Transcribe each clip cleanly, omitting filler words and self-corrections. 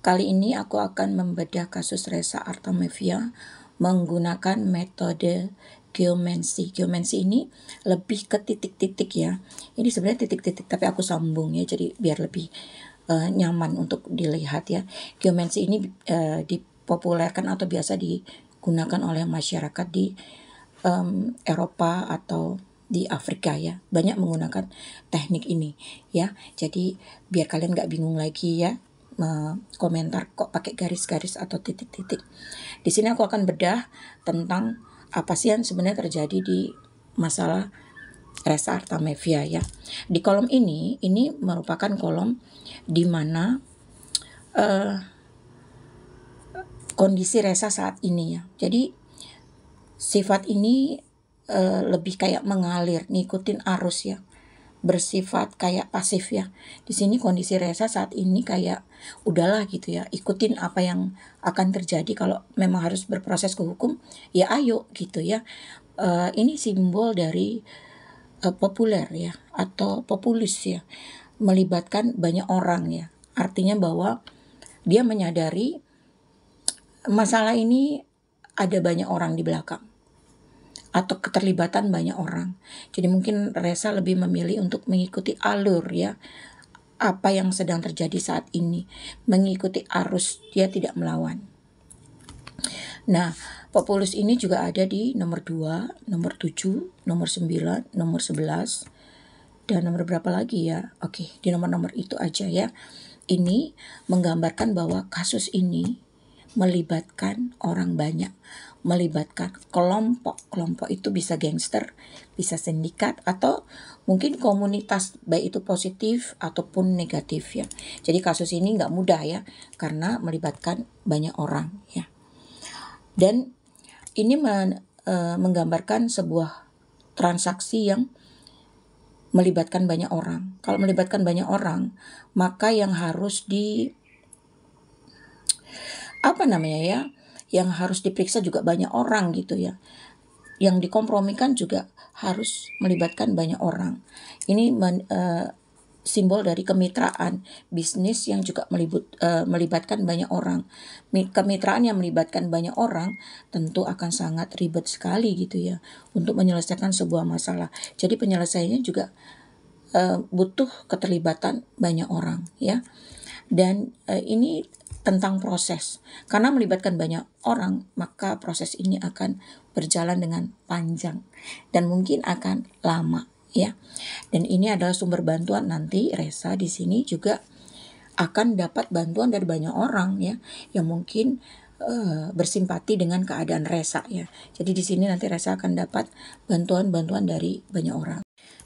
Kali ini aku akan membedah kasus Reza Artamevia menggunakan metode geomancy. Geomancy ini lebih ke titik-titik ya. Ini sebenarnya titik-titik tapi aku sambung ya, jadi biar lebih nyaman untuk dilihat ya. Geomancy ini dipopulerkan atau biasa digunakan oleh masyarakat di Eropa atau di Afrika ya, banyak menggunakan teknik ini ya. Jadi biar kalian nggak bingung lagi ya, komentar kok pakai garis-garis atau titik-titik. Di sini aku akan bedah tentang apa sih yang sebenarnya terjadi di masalah Reza Artamevia ya. Di kolom ini merupakan kolom di mana kondisi Reza saat ini ya. Jadi sifat ini lebih kayak mengalir, ngikutin arus ya, bersifat kayak pasif ya. Di sini kondisi Reza saat ini kayak udahlah gitu ya, ikutin apa yang akan terjadi. Kalau memang harus berproses ke hukum, ya ayo gitu ya. Ini simbol dari populer ya, atau populis ya, melibatkan banyak orang ya. Artinya bahwa dia menyadari masalah ini ada banyak orang di belakang, atau keterlibatan banyak orang. Jadi mungkin Reza lebih memilih untuk mengikuti alur ya, apa yang sedang terjadi saat ini, mengikuti arus, dia tidak melawan. Nah, populis ini juga ada di nomor 2, nomor 7, nomor 9, nomor 11, dan nomor berapa lagi ya? Oke, di nomor-nomor itu aja ya. Ini menggambarkan bahwa kasus ini melibatkan orang banyak, melibatkan kelompok. Kelompok itu bisa gangster, bisa sindikat, atau mungkin komunitas, baik itu positif ataupun negatif ya. Jadi kasus ini nggak mudah ya, karena melibatkan banyak orang ya. Dan ini menggambarkan sebuah transaksi yang melibatkan banyak orang. Kalau melibatkan banyak orang, maka yang harus yang harus diperiksa juga banyak orang gitu ya. Yang dikompromikan juga harus melibatkan banyak orang. Ini simbol dari kemitraan bisnis yang juga melibatkan banyak orang. Kemitraan yang melibatkan banyak orang tentu akan sangat ribet sekali gitu ya untuk menyelesaikan sebuah masalah. Jadi penyelesaiannya juga butuh keterlibatan banyak orang ya. Dan ini tentang proses. Karena melibatkan banyak orang, maka proses ini akan berjalan dengan panjang dan mungkin akan lama ya. Dan ini adalah sumber bantuan. Nanti Reza di sini juga akan dapat bantuan dari banyak orang ya, yang mungkin bersimpati dengan keadaan Reza ya. Jadi di sini nanti Reza akan dapat bantuan-bantuan dari banyak orang.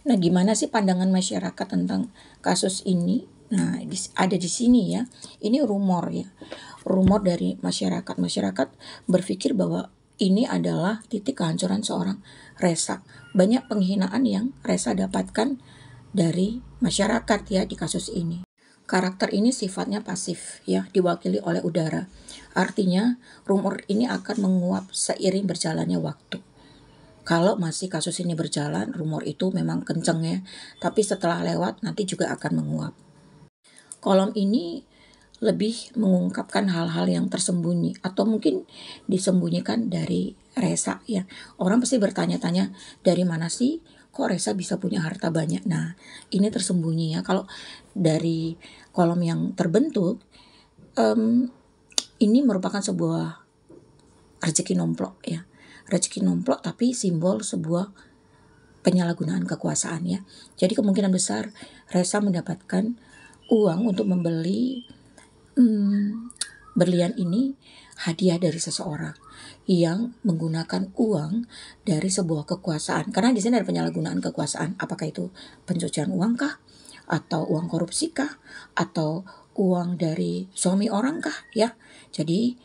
Nah, gimana sih pandangan masyarakat tentang kasus ini? Nah, ada di sini ya. Ini rumor ya. Rumor dari masyarakat. Masyarakat berpikir bahwa ini adalah titik kehancuran seorang Reza. Banyak penghinaan yang Reza dapatkan dari masyarakat ya di kasus ini. Karakter ini sifatnya pasif ya, diwakili oleh udara. Artinya rumor ini akan menguap seiring berjalannya waktu. Kalau masih kasus ini berjalan, rumor itu memang kenceng ya. Tapi setelah lewat nanti juga akan menguap. Kolom ini lebih mengungkapkan hal-hal yang tersembunyi atau mungkin disembunyikan dari Reza ya. Orang pasti bertanya-tanya, dari mana sih kok Reza bisa punya harta banyak? Nah, ini tersembunyi ya. Kalau dari kolom yang terbentuk, ini merupakan sebuah rezeki nomplok ya. Rezeki nomplok tapi simbol sebuah penyalahgunaan kekuasaan ya. Jadi kemungkinan besar Reza mendapatkan uang untuk membeli berlian ini hadiah dari seseorang yang menggunakan uang dari sebuah kekuasaan. Karena di sini ada penyalahgunaan kekuasaan. Apakah itu pencucian uang kah? Atau uang korupsi kah? Atau uang dari suami orang kah? Ya. Jadi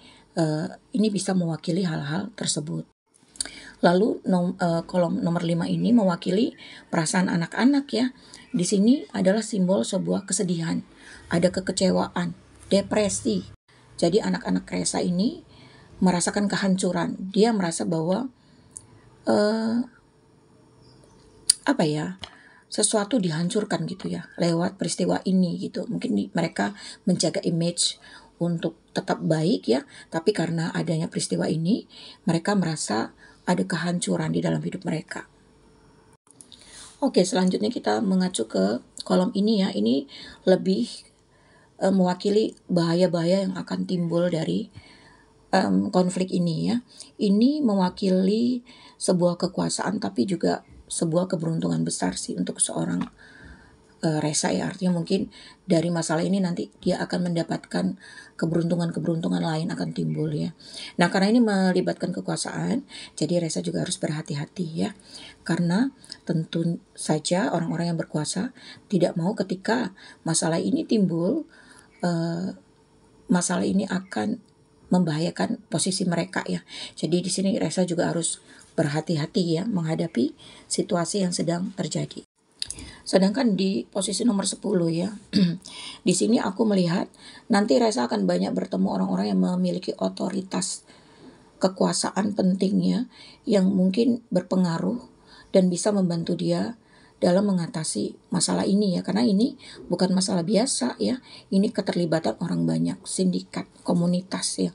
ini bisa mewakili hal-hal tersebut. Lalu kolom nomor 5 ini mewakili perasaan anak-anak ya. Di sini adalah simbol sebuah kesedihan, ada kekecewaan, depresi. Jadi anak-anak Reza ini merasakan kehancuran. Dia merasa bahwa sesuatu dihancurkan gitu ya lewat peristiwa ini gitu. Mungkin mereka menjaga image untuk tetap baik ya, tapi karena adanya peristiwa ini mereka merasa ada kehancuran di dalam hidup mereka. Oke, selanjutnya kita mengacu ke kolom ini ya. Ini lebih mewakili bahaya-bahaya yang akan timbul dari konflik ini ya. Ini mewakili sebuah kekuasaan tapi juga sebuah keberuntungan besar sih untuk seorang Resa ya. Artinya mungkin dari masalah ini nanti dia akan mendapatkan keberuntungan-keberuntungan lain akan timbul ya. Nah, karena ini melibatkan kekuasaan, jadi Resa juga harus berhati-hati ya. Karena tentu saja orang-orang yang berkuasa tidak mau ketika masalah ini timbul, masalah ini akan membahayakan posisi mereka ya. Jadi di sini Resa juga harus berhati-hati ya menghadapi situasi yang sedang terjadi. Sedangkan di posisi nomor 10 ya. Di sini aku melihat nanti Resa akan banyak bertemu orang-orang yang memiliki otoritas kekuasaan pentingnya yang mungkin berpengaruh dan bisa membantu dia dalam mengatasi masalah ini ya, karena ini bukan masalah biasa ya, ini keterlibatan orang banyak, sindikat, komunitas ya,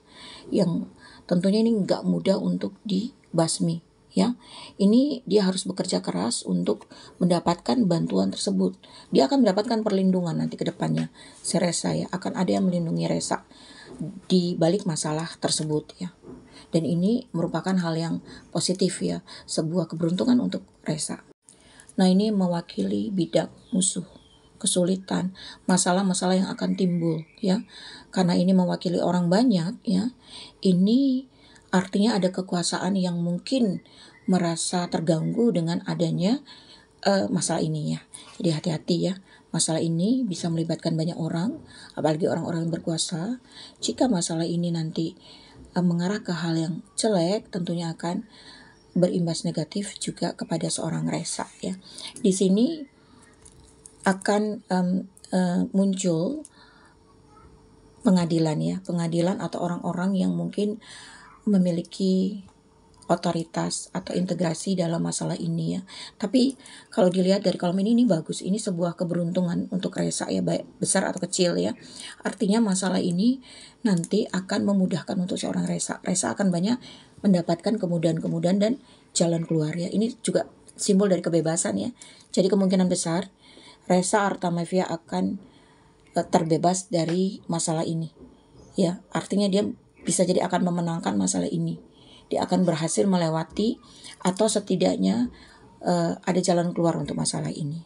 yang tentunya ini nggak mudah untuk dibasmi ya. Ini dia harus bekerja keras untuk mendapatkan bantuan tersebut. Dia akan mendapatkan perlindungan nanti ke depannya. Si Resa ya, akan ada yang melindungi Resa di balik masalah tersebut ya. Dan ini merupakan hal yang positif ya, sebuah keberuntungan untuk Resa. Nah, ini mewakili bidak musuh, kesulitan, masalah-masalah yang akan timbul ya. Karena ini mewakili orang banyak ya. Ini artinya ada kekuasaan yang mungkin merasa terganggu dengan adanya masalah ini ya. Jadi hati-hati ya. Masalah ini bisa melibatkan banyak orang, apalagi orang-orang yang berkuasa. Jika masalah ini nanti mengarah ke hal yang jelek, tentunya akan berimbas negatif juga kepada seorang Resa ya. Di sini akan muncul pengadilan ya, pengadilan atau orang-orang yang mungkin memiliki otoritas atau integrasi dalam masalah ini ya. Tapi kalau dilihat dari kolom ini bagus, ini sebuah keberuntungan untuk Resa ya, baik besar atau kecil ya. Artinya masalah ini nanti akan memudahkan untuk seorang Resa. Resa akan banyak mendapatkan kemudahan-kemudahan dan jalan keluar ya. Ini juga simbol dari kebebasan ya. Jadi kemungkinan besar Resa Artamevia akan terbebas dari masalah ini ya. Artinya dia bisa jadi akan memenangkan masalah ini. Dia akan berhasil melewati atau setidaknya ada jalan keluar untuk masalah ini.